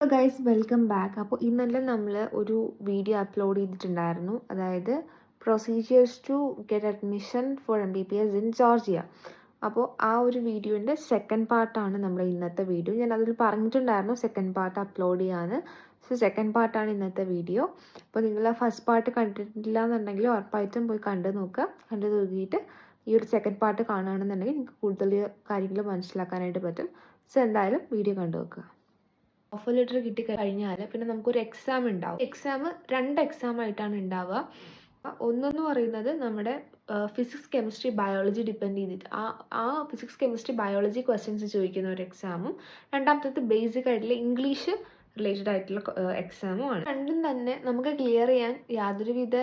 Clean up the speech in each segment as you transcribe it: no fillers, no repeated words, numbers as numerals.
Guys welcome back. അപ്പോൾ ഇന്നലെ നമ്മൾ ഒരു വീഡിയോ അപ്ലോഡ് ചെയ്തിട്ടുണ്ടായിരുന്നു, അതായത് procedures to get admission for MBBS in Georgia. അപ്പോൾ ആ ഒരു വീഡിയോൻ്റെ സെക്കൻഡ് പാർട്ടാണ് നമ്മുടെ ഇന്നത്തെ വീഡിയോ. ഞാൻ അതിൽ പറഞ്ഞിട്ടുണ്ടായിരുന്നു സെക്കൻഡ് പാർട്ട് അപ്ലോഡ് ചെയ്യാൻ. സോ സെക്കൻഡ് പാർട്ടാണ് ഇന്നത്തെ വീഡിയോ. അപ്പോൾ നിങ്ങൾ ഫസ്റ്റ് പാർട്ട് കണ്ടിട്ടില്ല എന്നുണ്ടെങ്കിൽ ഉറപ്പായിട്ടും പോയി കണ്ടു നോക്കുക. കണ്ടു നോക്കിയിട്ട് ഈ ഒരു സെക്കൻഡ് പാർട്ട് കാണുകയാണെന്നുണ്ടെങ്കിൽ നിങ്ങൾക്ക് കൂടുതൽ കാര്യങ്ങൾ മനസ്സിലാക്കാനായിട്ട് പറ്റും. സോ എന്തായാലും വീഡിയോ കണ്ടു നോക്കുക. ഓഫർ ലെറ്റർ കിട്ടിക്കഴിഞ്ഞാൽ പിന്നെ നമുക്കൊരു എക്സാം ഉണ്ടാവും. എക്സാം 2 എക്സാം ആയിട്ടാണ് ഉണ്ടാവുക. ഒന്നെന്ന് പറയുന്നത് നമ്മുടെ ഫിസിക്സ് കെമിസ്ട്രി ബയോളജി ഡിപ്പെൻഡ് ചെയ്തിട്ട് ആ ഫിസിക്സ് കെമിസ്ട്രി ബയോളജി ക്വസ്റ്റ്യൻസ് ചോദിക്കുന്ന ഒരു എക്സാമും, രണ്ടാമത്തേത് ബേസിക് ആയിട്ടുള്ള ഇംഗ്ലീഷ് റിലേറ്റഡ് ആയിട്ടുള്ള എക്സാമുമാണ്. രണ്ടും തന്നെ നമുക്ക് ക്ലിയർ ചെയ്യാൻ യാതൊരുവിധ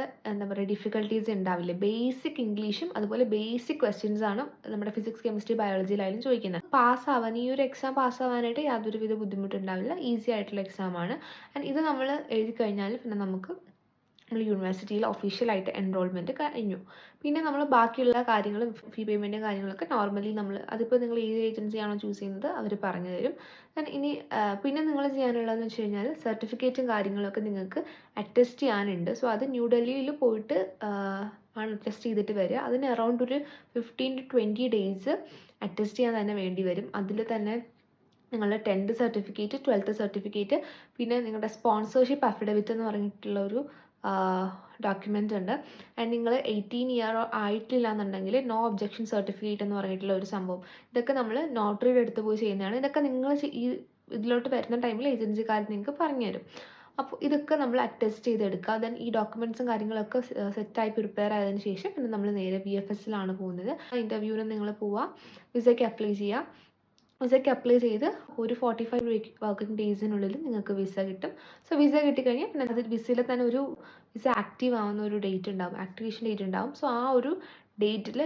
ഡിഫിക്കൽട്ടീസ് ഉണ്ടാവില്ല. ബേസിക് ഇംഗ്ലീഷും അതുപോലെ ബേസിക് ക്വസ്റ്റ്യൻസ് ആണ് നമ്മുടെ ഫിസിക്സ് കെമിസ്ട്രി ബയോളജിയിലായാലും ചോദിക്കുന്നത്. പാസ്സാവാൻ ഈ ഒരു എക്സാം പാസ്സാവാനായിട്ട് യാതൊരുവിധ ബുദ്ധിമുട്ടുണ്ടാവില്ല. ഈസി ആയിട്ടുള്ള എക്സാമാണ്. ആൻഡ് ഇത് നമ്മൾ എഴുതി കഴിഞ്ഞാൽ പിന്നെ നമ്മൾ യൂണിവേഴ്സിറ്റിയിൽ ഒഫീഷ്യലായിട്ട് എൻറോൾമെൻറ്റ് കഴിഞ്ഞു. പിന്നെ നമ്മൾ ബാക്കിയുള്ള കാര്യങ്ങളും ഫീ പേയ്മെൻറ്റും കാര്യങ്ങളൊക്കെ നോർമലി അതിപ്പോൾ നിങ്ങൾ ഏത് ഏജൻസിയാണോ ചൂസ് ചെയ്യുന്നത് അവർ പറഞ്ഞു തരും. ഇനി പിന്നെ നിങ്ങൾ ചെയ്യാനുള്ളതെന്ന് വെച്ച് കഴിഞ്ഞാൽ സർട്ടിഫിക്കറ്റും കാര്യങ്ങളൊക്കെ നിങ്ങൾക്ക് അറ്റസ്റ്റ് ചെയ്യാനുണ്ട്. സോ അത് ന്യൂഡൽഹിയിൽ പോയിട്ട് ആണ് അറ്റസ്റ്റ് ചെയ്തിട്ട് വരിക. അതിന് അറൗണ്ട് ഒരു 15 to 20 ഡേയ്സ് അറ്റസ്റ്റ് ചെയ്യാൻ തന്നെ വേണ്ടി വരും. അതിൽ തന്നെ നിങ്ങളുടെ 10th സർട്ടിഫിക്കറ്റ്, 12th സർട്ടിഫിക്കറ്റ്, പിന്നെ നിങ്ങളുടെ സ്പോൺസർഷിപ്പ് അഫിഡവിറ്റ് എന്ന് പറഞ്ഞിട്ടുള്ള ഒരു ഡോക്യുമെൻ്റ് ഉണ്ട്. ആൻഡ് നിങ്ങൾ 18 ഇയർ ആയിട്ടില്ല എന്നുണ്ടെങ്കിൽ നോ ഒബ്ജെക്ഷൻ സർട്ടിഫിക്കറ്റ് എന്ന് പറഞ്ഞിട്ടുള്ള ഒരു സംഭവം. ഇതൊക്കെ നമ്മൾ നോട്ടറിയുടെ അടുത്ത് പോയി ചെയ്യുന്നതാണ്. ഇതൊക്കെ നിങ്ങൾ ഈ ഇതിലോട്ട് വരുന്ന ടൈമിൽ ഏജൻസിക്കാർ നിങ്ങൾക്ക് പറഞ്ഞുതരും. അപ്പോൾ ഇതൊക്കെ നമ്മൾ അറ്റസ്റ്റ് ചെയ്തെടുക്കുക. ദെൻ ഈ ഡോക്യുമെൻറ്റ്സും കാര്യങ്ങളൊക്കെ സെറ്റായി പ്രിപ്പയർ ആയതിനു ശേഷം പിന്നെ നമ്മൾ നേരെ VFSലാണ് പോകുന്നത്. ഇൻ്റർവ്യൂവിന് നിങ്ങൾ പോവുക, വിസയ്ക്ക് അപ്ലൈ ചെയ്യുക. വിസയ്ക്ക് അപ്ലൈ ചെയ്ത് ഒരു 45 വർക്കിംഗ് ഡേയ്സിനുള്ളിൽ നിങ്ങൾക്ക് വിസ കിട്ടും. സോ വിസ കിട്ടിക്കഴിഞ്ഞാൽ പിന്നെ അത് വിസയിൽ തന്നെ ഒരു വിസ ആക്റ്റീവ് ആവുന്ന ഒരു ഡേറ്റ് ഉണ്ടാവും, ആക്ടിവേഷൻ ഡേറ്റ് ഉണ്ടാവും. സോ ആ ഒരു ഡേറ്റിൽ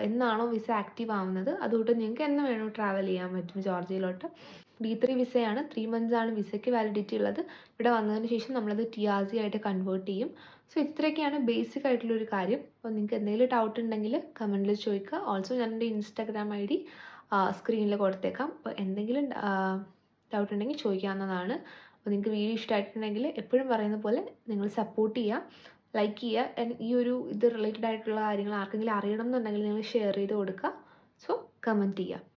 എന്നാണോ വിസ ആക്റ്റീവ് ആവുന്നത് അതുകൊണ്ട് നിങ്ങൾക്ക് എന്ന് വേണോ ട്രാവൽ ചെയ്യാൻ പറ്റും ജോർജിയയിലോട്ട്. D3 വിസയാണ്. 3 months ആണ് വിസയ്ക്ക് വാലിഡിറ്റി ഉള്ളത്. ഇവിടെ വന്നതിന് ശേഷം നമ്മളത് TRC ആയിട്ട് കൺവേർട്ട് ചെയ്യും. സോ ഇത്രയൊക്കെയാണ് ബേസിക് ആയിട്ടുള്ളൊരു കാര്യം. അപ്പോൾ നിങ്ങൾക്ക് എന്തെങ്കിലും ഡൗട്ട് ഉണ്ടെങ്കിൽ കമൻറ്റിൽ ചോദിക്കുക. ഓൾസോ ഞാൻ എൻ്റെ Instagram ID സ്ക്രീനിൽ കൊടുത്തേക്കാം. അപ്പോൾ എന്തെങ്കിലും ഡൗട്ട് ഉണ്ടെങ്കിൽ ചോദിക്കാവുന്നതാണ്. അപ്പോൾ നിങ്ങൾക്ക് വീഡിയോ ഇഷ്ടമായിട്ടുണ്ടെങ്കിൽ എപ്പോഴും പറയുന്ന പോലെ നിങ്ങൾ സപ്പോർട്ട് ചെയ്യുക, ലൈക്ക് ചെയ്യുക. ഈ ഒരു ഇത് റിലേറ്റഡ് ആയിട്ടുള്ള കാര്യങ്ങൾ ആർക്കെങ്കിലും അറിയണം എന്നുണ്ടെങ്കിൽ നിങ്ങൾ ഷെയർ ചെയ്ത് കൊടുക്കുക. സോ കമൻറ്റ് ചെയ്യുക.